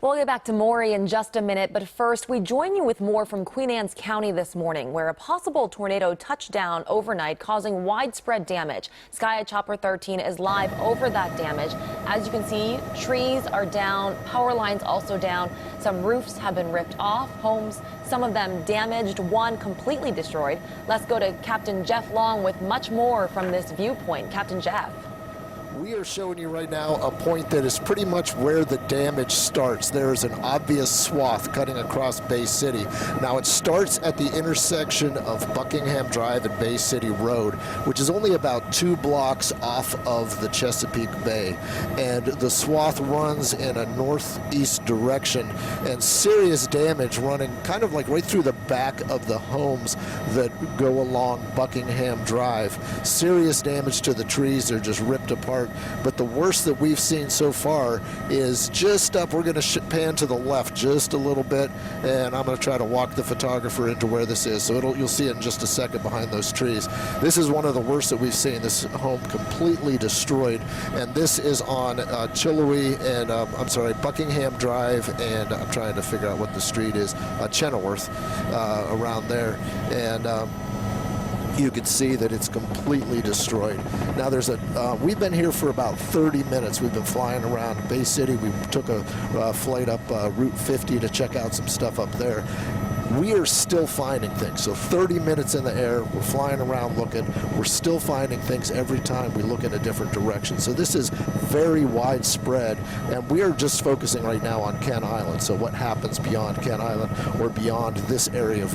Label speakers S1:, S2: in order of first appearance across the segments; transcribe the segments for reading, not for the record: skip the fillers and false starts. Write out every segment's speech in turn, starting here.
S1: We'll get back to Maury in just a minute, but first, we join you with more from Queen Anne's County this morning, where a possible tornado touched down overnight, causing widespread damage. Sky Chopper 13 is live over that damage. As you can see, trees are down, power lines also down. Some roofs have been ripped off, homes, some of them damaged, one completely destroyed. Let's go to Captain Jeff Long with much more from this viewpoint. Captain Jeff.
S2: We are showing you right now a point that is pretty much where the damage starts. There is an obvious swath cutting across Bay City. Now, it starts at the intersection of Buckingham Drive and Bay City Road, which is only about 2 blocks off of the Chesapeake Bay. And the swath runs in a northeast direction, and serious damage running kind of like right through the back of the homes that go along Buckingham Drive. Serious damage to the trees. They're just ripped apart. But the worst that we've seen so far is just up. We're going to pan to the left just a little bit, and I'm going to try to walk the photographer into where this is. So you'll see it in just a second behind those trees. This is one of the worst that we've seen. This home completely destroyed, and this is on Chillowy and Buckingham Drive, and I'm trying to figure out what the street is, Chenoweth, around there, and you can see that it's completely destroyed. Now we've been here for about 30 minutes. We've been flying around Bay City. We took a flight up Route 50 to check out some stuff up there. We are still finding things. So 30 minutes in the air, we're flying around looking. We're still finding things every time we look in a different direction. So this is very widespread, and we are just focusing right now on Kent Island. So what happens beyond Kent Island or beyond this area of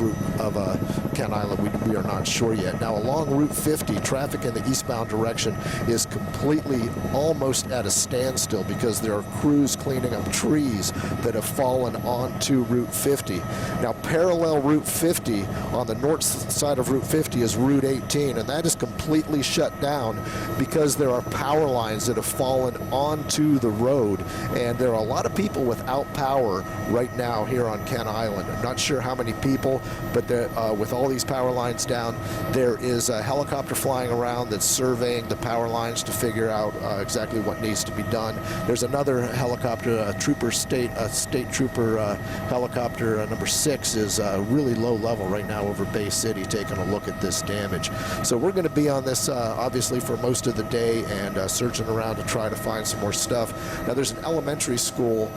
S2: Kent Island, we are not sure yet. Now, along Route 50, traffic in the eastbound direction is completely almost at a standstill because there are crews cleaning up trees that have fallen onto Route 50. Now, parallel Route 50 on the north side of Route 50 is Route 18, and that is completely shut down because there are power lines that have fallen onto the road, and there are a lot of people without power right now here on Kent Island. I'm not sure how many people, but with all these power lines down, there is a helicopter flying around that's surveying the power lines to figure out exactly what needs to be done. There's another helicopter, a state trooper helicopter, number 6, is really low level right now over Bay City, taking a look at this damage. So we're going to be on this obviously for most of the day and searching around to try to find some more stuff. Now, there's an elementary school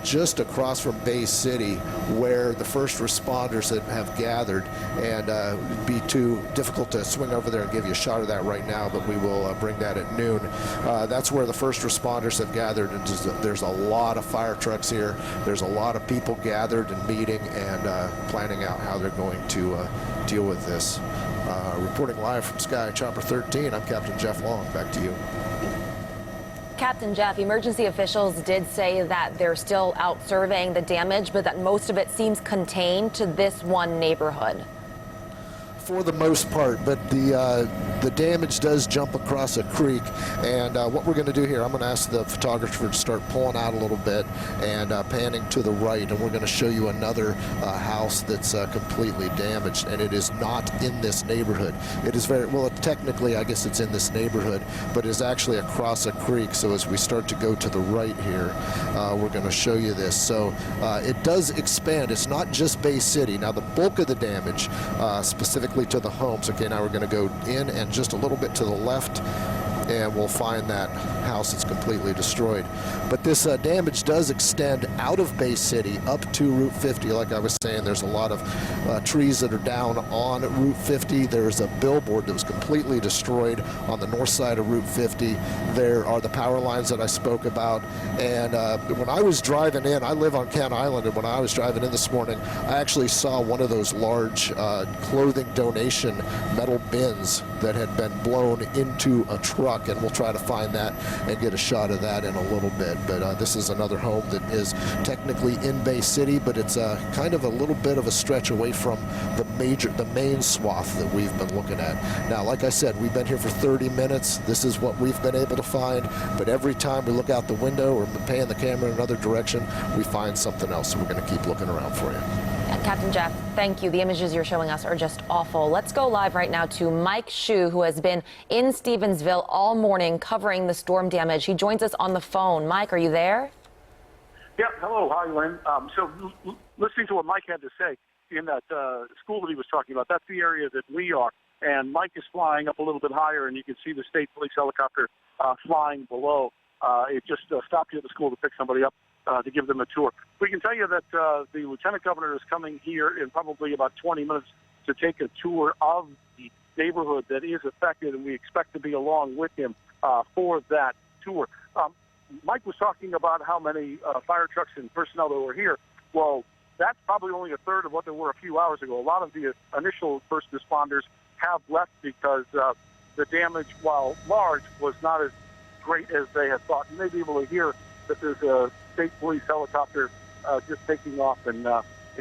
S2: just across from Bay City where the first responders have gathered, and it'd be too difficult to swing over there and give you a shot of that right now, but we will bring that at noon. That's where the first responders have gathered, and there's a lot of fire trucks here. There's a lot of people gathered and meeting and planning out how they're going to deal with this. Reporting live from Sky Chopper 13, I'm Captain Jeff Long. Back to you.
S1: Captain Jeff, emergency officials did say that they're still out surveying the damage, but that most of it seems contained to this one neighborhood.
S2: For the most part, but the damage does jump across a creek, and what we're going to do here, I'm going to ask the photographer to start pulling out a little bit and panning to the right, and we're going to show you another house that's completely damaged, and it is not in this neighborhood. It is technically, I guess it's in this neighborhood, but it is actually across a creek. So as we start to go to the right here, we're going to show you this. So it does expand. It's not just Bay City. Now, the bulk of the damage, specifically to the homes. Okay, now we're going to go in and just a little bit to the left, and we'll find that house that's completely destroyed. But this damage does extend out of Bay City up to Route 50. Like I was saying, there's a lot of trees that are down on Route 50. There's a billboard that was completely destroyed on the north side of Route 50. There are the power lines that I spoke about. And when I was driving in, I live on Kent Island, and when I was driving in this morning, I actually saw one of those large clothing donation metal bins that had been blown into a truck, and we'll try to find that and get a shot of that in a little bit. But this is another home that is technically in Bay City, but it's kind of a little bit of a stretch away from the main swath that we've been looking at. Now, like I said, we've been here for 30 minutes. This is what we've been able to find, but every time we look out the window or pan the camera in another direction, we find something else. So we're going to keep looking around for you.
S1: Captain Jeff, thank you. The images you're showing us are just awful. Let's go live right now to Mike Hsu, who has been in Stevensville all morning covering the storm damage. He joins us on the phone. Mike, are you there?
S3: Yeah, hello. Hi, Lynn. Listening to what Mike had to say in that school that he was talking about, that's the area that we are. And Mike is flying up a little bit higher, and you can see the state police helicopter flying below. It just stopped you at the school to pick somebody up to give them a tour. We can tell you that the lieutenant governor is coming here in probably about 20 minutes to take a tour of the neighborhood that is affected, and we expect to be along with him for that tour. Mike was talking about how many fire trucks and personnel that were here. Well, that's probably only a third of what there were a few hours ago. A lot of the initial first responders have left because the damage, while large, was not as great as they had thought. You may be able to hear that there's a state police helicopter just taking off and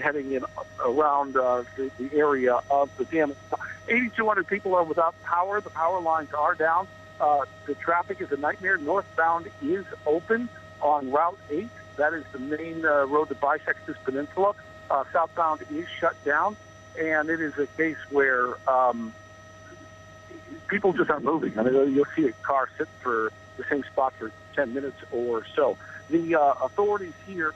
S3: heading in around the area of the damage. 8,200 people are without power. The power lines are down. The traffic is a nightmare. Northbound is open on Route 8. That is the main road that bisects this peninsula. Southbound is shut down, and it is a case where people just aren't moving. I mean, you'll see a car sit for the same spot for 10 minutes or so. The authorities here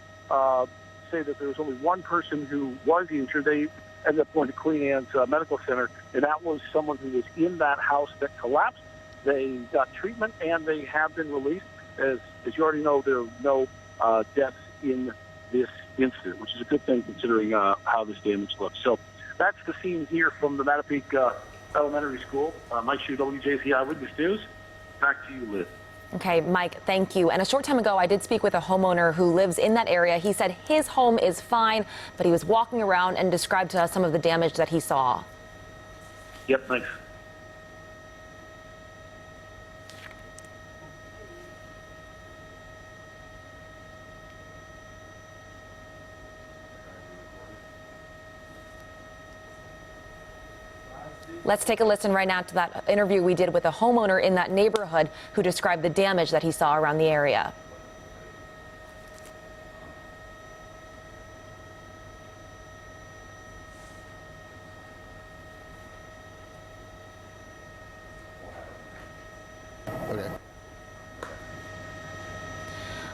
S3: say that there was only one person who was injured. They ended up going to Queen Anne's Medical Center, and that was someone who was in that house that collapsed. They got treatment, and they have been released. As you already know, there are no deaths in this incident, which is a good thing considering how this damage looks. So that's the scene here from the Mattapique Elementary School. Mike Hsu, WJZ Eyewitness News. Back to you, Liz.
S1: Okay, Mike, thank you. And a short time ago, I did speak with a homeowner who lives in that area. He said his home is fine, but he was walking around and described to us some of the damage that he saw.
S3: Yep, thanks.
S1: Let's take a listen right now to that interview we did with a homeowner in that neighborhood who described the damage that he saw around the area.
S2: Okay.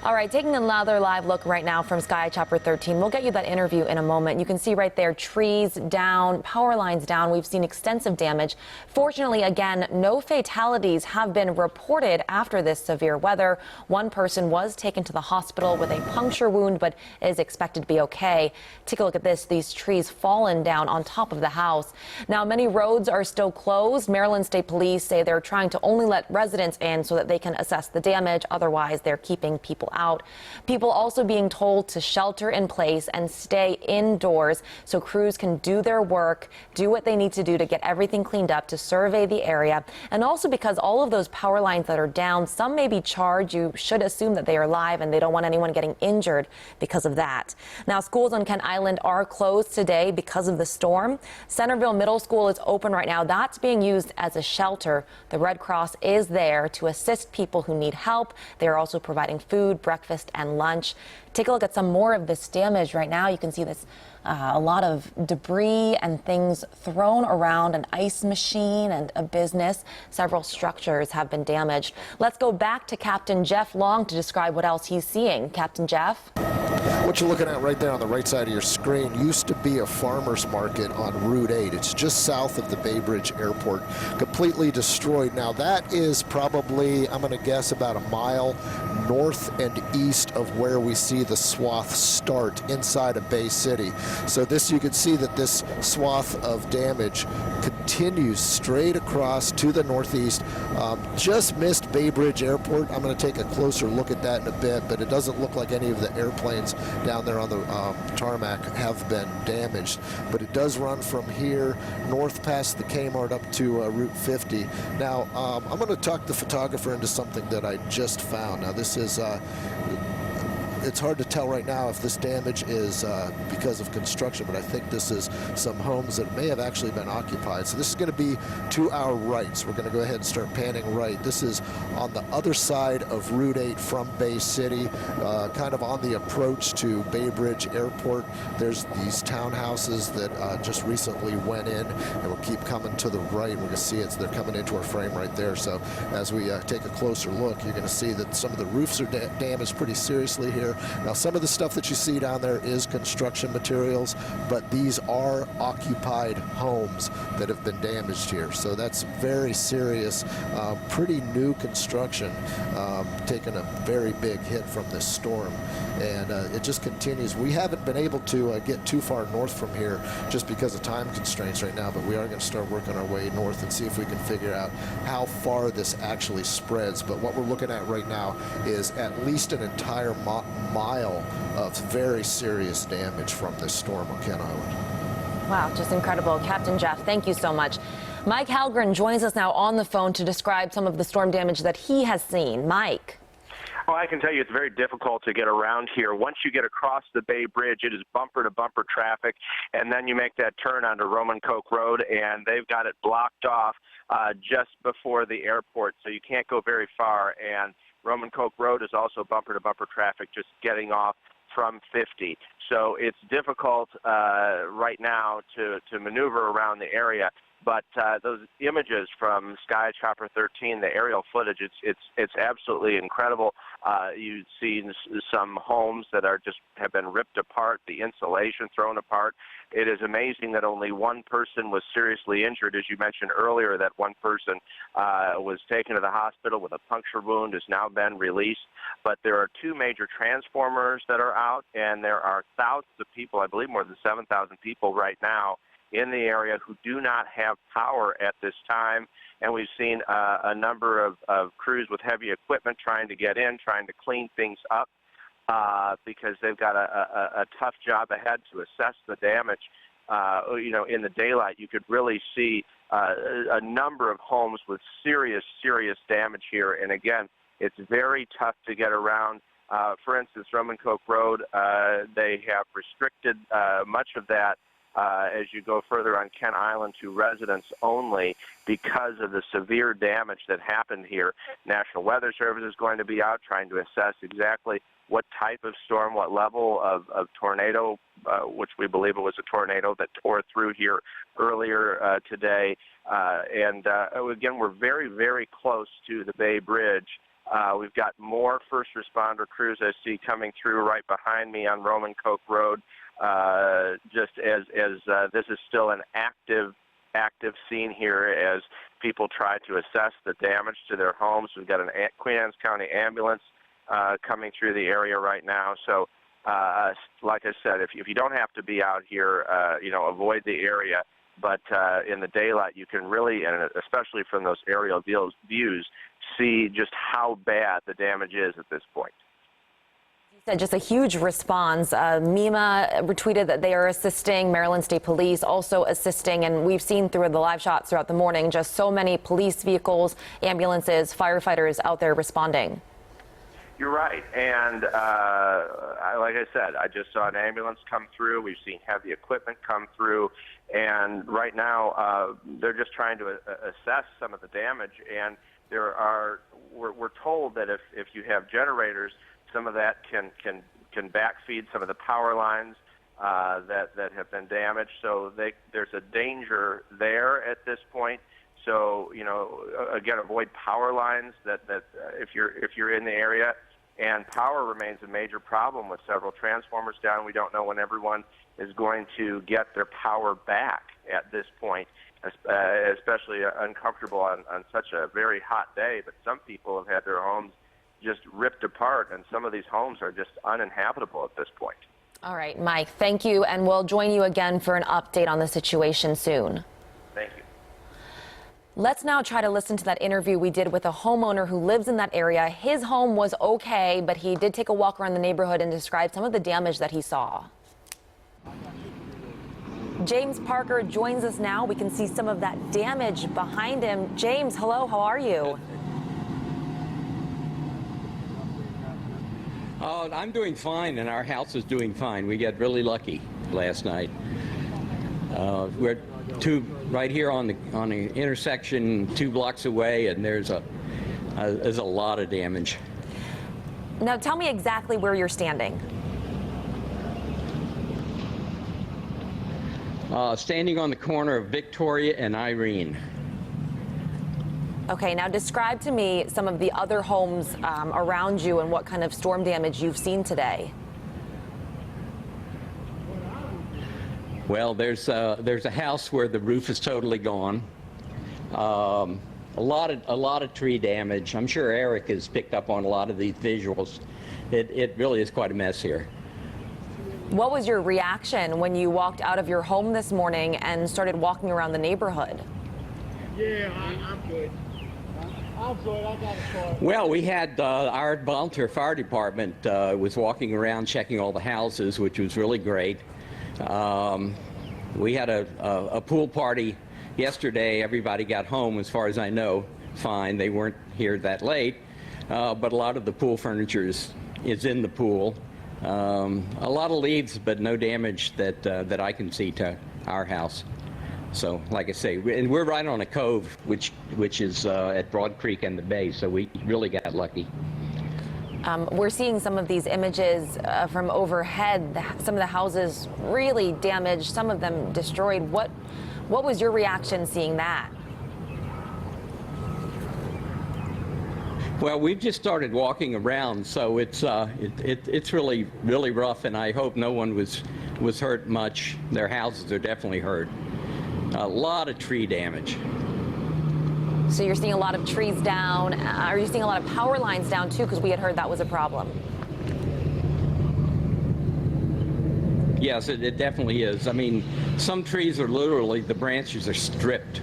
S1: All right, taking another live look right now from Sky Chopper 13. We'll get you that interview in a moment. You can see right there, trees down, power lines down. We've seen extensive damage. Fortunately, again, no fatalities have been reported after this severe weather. One person was taken to the hospital with a puncture wound, but is expected to be okay. Take a look at this. These trees fallen down on top of the house. Now, many roads are still closed. Maryland State Police say they're trying to only let residents in so that they can assess the damage. Otherwise, they're keeping people out. People also being told to shelter in place and stay indoors so crews can do their work, do what they need to do to get everything cleaned up, to survey the area. And also because all of those power lines that are down, some may be charged. You should assume that they are live and they don't want anyone getting injured because of that. Now, schools on Kent Island are closed today because of the storm. Centerville Middle School is open right now. That's being used as a shelter. The Red Cross is there to assist people who need help. They are also providing food, breakfast and lunch. Take a look at some more of this damage right now. You can see this a lot of debris and things thrown around, an ice machine and a business. Several structures have been damaged. Let's go back to Captain Jeff Long to describe what else he's seeing. Captain Jeff?
S2: What you're looking at right there on the right side of your screen used to be a farmer's market on Route 8. It's just south of the Bay Bridge Airport, completely destroyed. Now that is probably, I'm going to guess, about a mile north and east of where we see the swath start inside of Bay City. So this, you can see that this swath of damage continues straight across to the northeast. Just missed Bay Bridge Airport. I'm going to take a closer look at that in a bit, but it doesn't look like any of the airplanes down there on the tarmac have been damaged. But it does run from here north past the Kmart up to Route 50. Now, I'm going to talk the photographer into something that I just found. Now, this is it's hard to tell right now if this damage is because of construction, but I think this is some homes that may have actually been occupied. So this is going to be to our right. So we're going to go ahead and start panning right. This is on the other side of Route 8 from Bay City, kind of on the approach to Bay Bridge Airport. There's these townhouses that just recently went in, and we'll keep coming to the right. We're going to see it. They're coming into our frame right there. So as we take a closer look, you're going to see that some of the roofs are damaged pretty seriously here. Now, some of the stuff that you see down there is construction materials, but these are occupied homes that have been damaged here. So that's very serious, pretty new construction, taking a very big hit from this storm. And it just continues. We haven't been able to get too far north from here just because of time constraints right now, but we are going to start working our way north and see if we can figure out how far this actually spreads. But what we're looking at right now is at least an entire mile of very serious damage from this storm on Kent Island.
S1: Wow, just incredible. Captain Jeff, thank you so much. Mike Halgren joins us now on the phone to describe some of the storm damage that he has seen. Mike.
S4: Well, I can tell you it's very difficult to get around here. Once you get across the Bay Bridge, it is bumper-to-bumper traffic, and then you make that turn onto Roman Coke Road, and they've got it blocked off just before the airport, so you can't go very far. And Roman Coke Road is also bumper-to-bumper traffic just getting off from 50. So it's difficult right now to maneuver around the area. But those images from Sky Chopper 13, the aerial footage, it's absolutely incredible. You see some homes that have been ripped apart, the insulation thrown apart. It is amazing that only one person was seriously injured. As you mentioned earlier, that one person was taken to the hospital with a puncture wound, has now been released. But there are two major transformers that are out, and there are thousands of people, I believe more than 7,000 people right now, in the area who do not have power at this time. And we've seen a number of crews with heavy equipment trying to get in, trying to clean things up because they've got a tough job ahead to assess the damage. In the daylight, you could really see a number of homes with serious damage here. And again, it's very tough to get around. For instance, Roman Coke Road, they have restricted much of that as you go further on Kent Island to residents only because of the severe damage that happened here. National Weather Service is going to be out trying to assess exactly what type of storm, what level of tornado, which we believe it was a tornado that tore through here earlier today. Again, we're very close to the Bay Bridge. We've got more first responder crews I see coming through right behind me on Roman Coke Road. Just as this is still an active scene here as people try to assess the damage to their homes. We've got a Queen Anne's County ambulance coming through the area right now. So, like I said, if you don't have to be out here, avoid the area. But in the daylight, you can really, and especially from those aerial views, see just how bad the damage is at this point.
S1: Just a huge response. MEMA retweeted that they are assisting. Maryland State Police also assisting. And we've seen through the live shots throughout the morning just so many police vehicles, ambulances, firefighters out there responding.
S4: You're right. And like I said, I just saw an ambulance come through. We've seen heavy equipment come through. And right now, they're just trying to assess some of the damage. And we're told that if you have generators, some of that can backfeed some of the power lines that have been damaged. So there's a danger there at this point. So again, avoid power lines that if you're in the area. And power remains a major problem with several transformers down. We don't know when everyone is going to get their power back at this point, especially uncomfortable on such a very hot day. But some people have had their homes just ripped apart, and some of these homes are just uninhabitable at this point.
S1: All right, Mike, thank you, and we'll join you again for an update on the situation soon.
S4: Thank you.
S1: Let's now try to listen to that interview we did with a homeowner who lives in that area. His home was okay, but he did take a walk around the neighborhood and describe some of the damage that he saw. James Parker joins us now. We can see some of that damage behind him. James, hello, how are you?
S5: I'm doing fine, and our house is doing fine. We got really lucky last night. We're right here on the intersection, 2 blocks away, and there's a lot of damage.
S1: Now, tell me exactly where you're standing.
S5: Standing on the corner of Victoria and Irene.
S1: Okay, now describe to me some of the other homes around you and what kind of storm damage you've seen today.
S5: Well, there's a house where the roof is totally gone. A lot of tree damage. I'm sure Eric has picked up on a lot of these visuals. It really is quite a mess here.
S1: What was your reaction when you walked out of your home this morning and started walking around the neighborhood?
S6: Yeah, I'm good. I'm good. I got a car.
S5: Well, we had our volunteer fire department was walking around checking all the houses, which was really great. We had a pool party yesterday. Everybody got home, as far as I know, fine. They weren't here that late, but a lot of the pool furniture is in the pool. A lot of leaves, but no damage that I can see to our house. So, like I say, and we're right on a cove, which is at Broad Creek and the bay, so we really got lucky.
S1: We're seeing some of these images from overhead. Some of the houses really damaged, some of them destroyed. What was your reaction seeing that?
S5: Well, we've just started walking around, so it's really rough, and I hope no one was hurt much. Their houses are definitely hurt. A lot of tree damage.
S1: So you're seeing a lot of trees down. Are you seeing a lot of power lines down too? Because we had heard that was a problem.
S5: Yes, it definitely is. I mean, some trees are literally, the branches are stripped.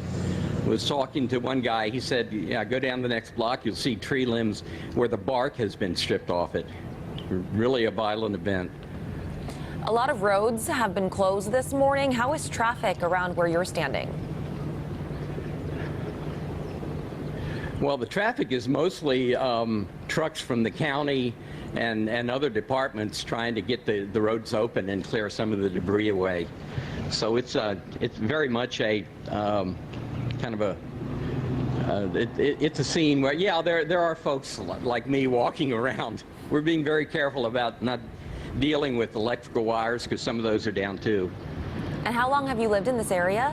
S5: I was talking to one guy, he said, yeah, go down the next block, you'll see tree limbs where the bark has been stripped off it. Really a violent event.
S1: A lot of roads have been closed this morning. How is traffic around where you're standing?
S5: Well, the traffic is mostly trucks from the county and other departments trying to get the roads open and clear some of the debris away. So it's very much a kind of a it's a scene where, yeah, there are folks like me walking around. We're being very careful about not dealing with electrical wires because some of those are down too.
S1: And how long have you lived in this area?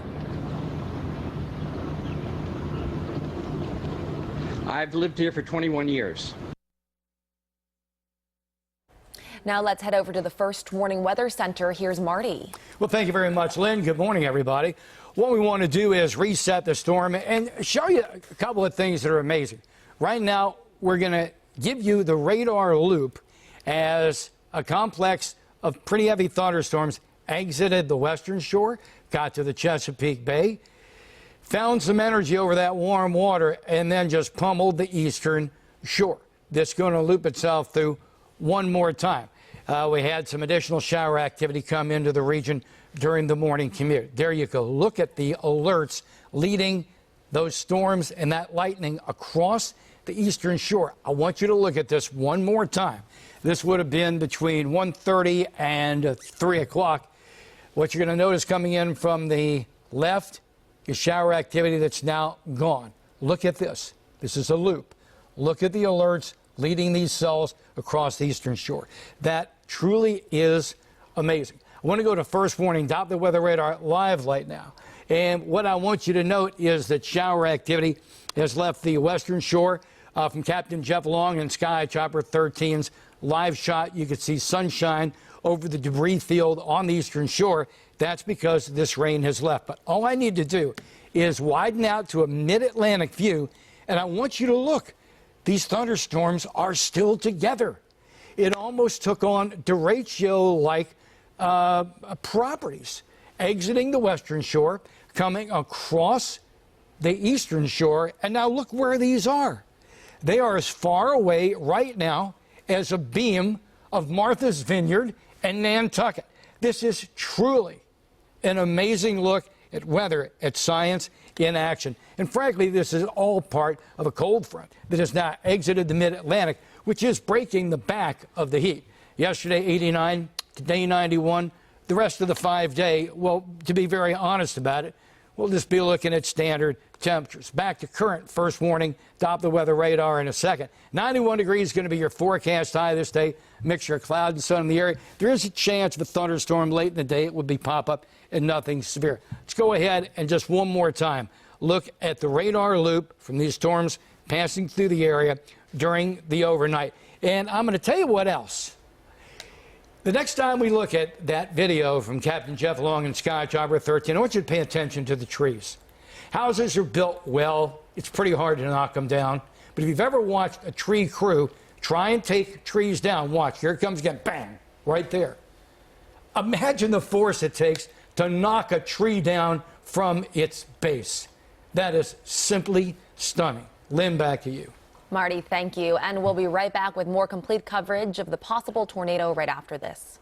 S5: I've lived here for 21 years.
S1: Now let's head over to the First Warning Weather Center. Here's Marty.
S6: Well, thank you very much, Lynn. Good morning, everybody. What we want to do is reset the storm and show you a couple of things that are amazing. Right now, we're going to give you the radar loop as a complex of pretty heavy thunderstorms exited the western shore, got to the Chesapeake Bay, found some energy over that warm water, and then just pummeled the eastern shore. This is going to loop itself through one more time. We had some additional shower activity come into the region during the morning commute. There you go. Look at the alerts leading those storms and that lightning across the eastern shore. I want you to look at this one more time. This would have been between 1:30 and 3 o'clock. What you're going to notice coming in from the left is shower activity that's now gone. Look at this. This is a loop. Look at the alerts leading these cells across the eastern shore. That truly is amazing. I want to go to First Warning Doppler weather radar live right now. And what I want you to note is that shower activity has left the western shore from Captain Jeff Long and Sky Chopper 13's live shot. You can see sunshine over the debris field on the eastern shore. That's because this rain has left. But all I need to do is widen out to a mid-Atlantic view, and I want you to look. These thunderstorms are still together. It almost took on derecho-like properties, exiting the western shore, coming across the eastern shore, and now look where these are. They are as far away right now as a beam of Martha's Vineyard and Nantucket. This is truly an amazing look at weather, at science in action. And frankly, this is all part of a cold front that has now exited the mid-Atlantic, which is breaking the back of the heat. Yesterday, 89, today, 91. The rest of the 5-day, well, to be very honest about it, we'll just be looking at standard temperatures. Back to current First Warning Doppler weather radar in a second. 91 degrees is going to be your forecast high this day. Mixture of cloud and sun in the area. There is a chance of a thunderstorm late in the day. It would be pop-up and nothing severe. Let's go ahead and just one more time look at the radar loop from these storms passing through the area during the overnight. And I'm going to tell you what else. The next time we look at that video from Captain Jeff Long and Sky Chopper 13, I want you to pay attention to the trees. Houses are built well. It's pretty hard to knock them down. But if you've ever watched a tree crew try and take trees down, watch, here it comes again, bang, right there. Imagine the force it takes to knock a tree down from its base. That is simply stunning. Lynn, back to you.
S1: Marty, thank you. And we'll be right back with more complete coverage of the possible tornado right after this.